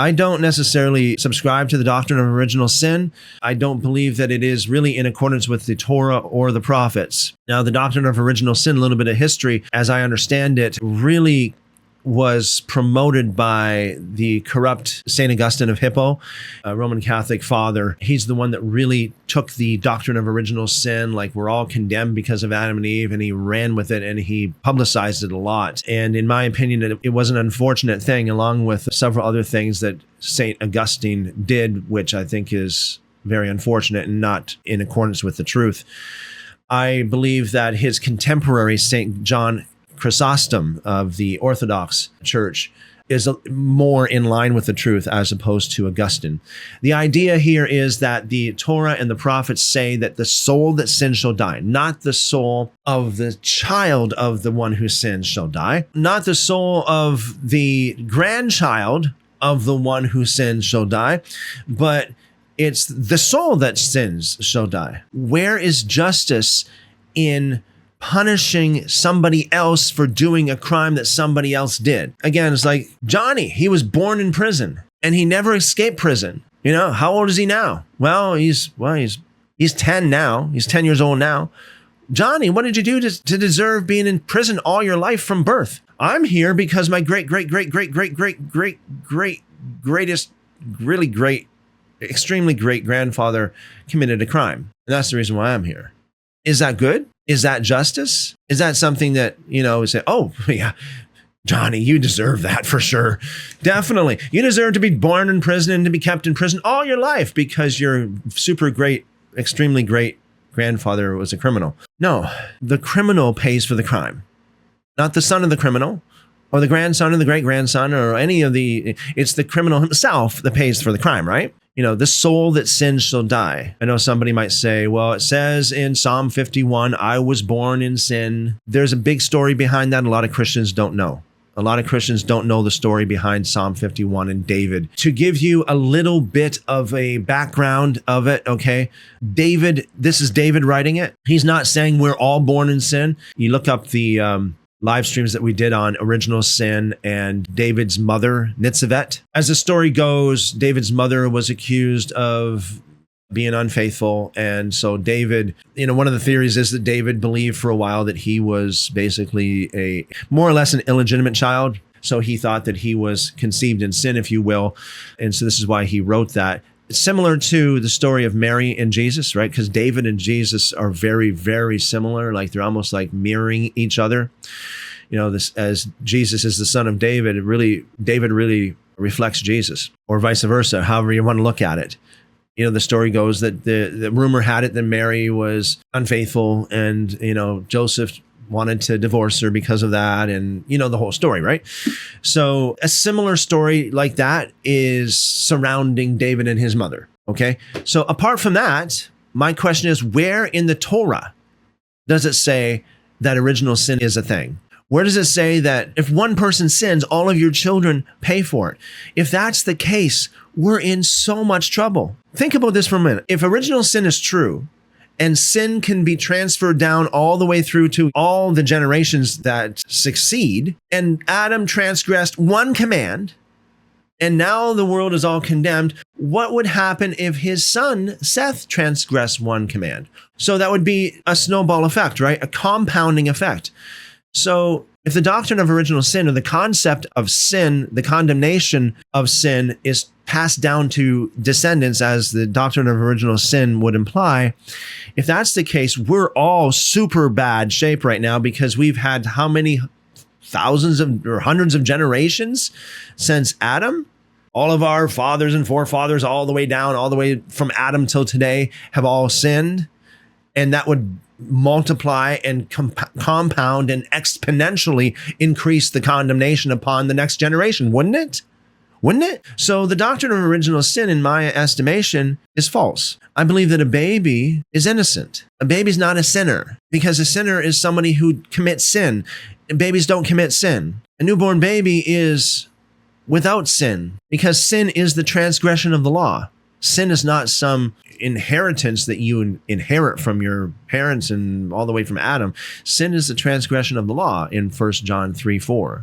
I don't necessarily subscribe to the doctrine of original sin. I don't believe that it is really in accordance with the Torah or the prophets. Now, the doctrine of original sin, a little bit of history, as I understand it, really was promoted by the corrupt St. Augustine of Hippo, a Roman Catholic father. He's the one that really took the doctrine of original sin, like we're all condemned because of Adam and Eve, and he ran with it and he publicized it a lot. And in my opinion, it was an unfortunate thing, along with several other things that St. Augustine did, which I think is very unfortunate and not in accordance with the truth. I believe that his contemporary, St. John Chrysostom of the Orthodox Church, is more in line with the truth as opposed to Augustine. The idea here is that the Torah and the prophets say that the soul that sins shall die, not the soul of the child of the one who sins shall die, not the soul of the grandchild of the one who sins shall die, but it's the soul that sins shall die. Where is justice in punishing somebody else for doing a crime that somebody else did? Again, it's like Johnny, he was born in prison and he never escaped prison. You know, how old is he now? Well, he's 10 now. He's 10 years old now. Johnny, what did you do to deserve being in prison all your life from birth? I'm here because my extremely great grandfather committed a crime. And that's the reason why I'm here. Is that good? Is that justice? Is that something that, we say, oh, yeah, Johnny, you deserve that for sure. Definitely. You deserve to be born in prison and to be kept in prison all your life because your super great, extremely great grandfather was a criminal. No, the criminal pays for the crime, not the son of the criminal or the grandson or the great-grandson or any of it's the criminal himself that pays for the crime, right? The soul that sins shall die. I know somebody might say, well, it says in Psalm 51, I was born in sin. There's a big story behind that. A lot of Christians don't know. A lot of Christians don't know the story behind Psalm 51 and David. To give you a little bit of a background of it, okay? This is David writing it. He's not saying we're all born in sin. You look up the live streams that we did on original sin and David's mother, Nitzevet. As the story goes, David's mother was accused of being unfaithful. And so David, one of the theories is that David believed for a while that he was basically a more or less an illegitimate child. So he thought that he was conceived in sin, if you will. And so this is why he wrote that. It's similar to the story of Mary and Jesus, right? Because David and Jesus are very, very similar. Like they're almost like mirroring each other. This as Jesus is the son of David, David really reflects Jesus, or vice versa, however you want to look at it. The story goes that the rumor had it that Mary was unfaithful and, Joseph wanted to divorce her because of that. And, the whole story, right? So a similar story like that is surrounding David and his mother. Okay. So apart from that, my question is, where in the Torah does it say that original sin is a thing? Where does it say that if one person sins, all of your children pay for it? If that's the case, we're in so much trouble. Think about this for a minute. If original sin is true, and sin can be transferred down all the way through to all the generations that succeed, and Adam transgressed one command, and now the world is all condemned, what would happen if his son, Seth, transgressed one command? So that would be a snowball effect, right? A compounding effect. So if the doctrine of original sin, or the concept of sin, the condemnation of sin, is passed down to descendants, as the doctrine of original sin would imply, if that's the case, we're all super bad shape right now, because we've had how many thousands or hundreds of generations since Adam? All of our fathers and forefathers, all the way down, all the way from Adam till today, have all sinned. And that would multiply and compound and exponentially increase the condemnation upon the next generation, wouldn't it? Wouldn't it? So the doctrine of original sin, in my estimation, is false. I believe that a baby is innocent. A baby's not a sinner, because a sinner is somebody who commits sin. And babies don't commit sin. A newborn baby is without sin, because sin is the transgression of the law. Sin is not some inheritance that you inherit from your parents and all the way from Adam. Sin is the transgression of the law in 1 John 3:4.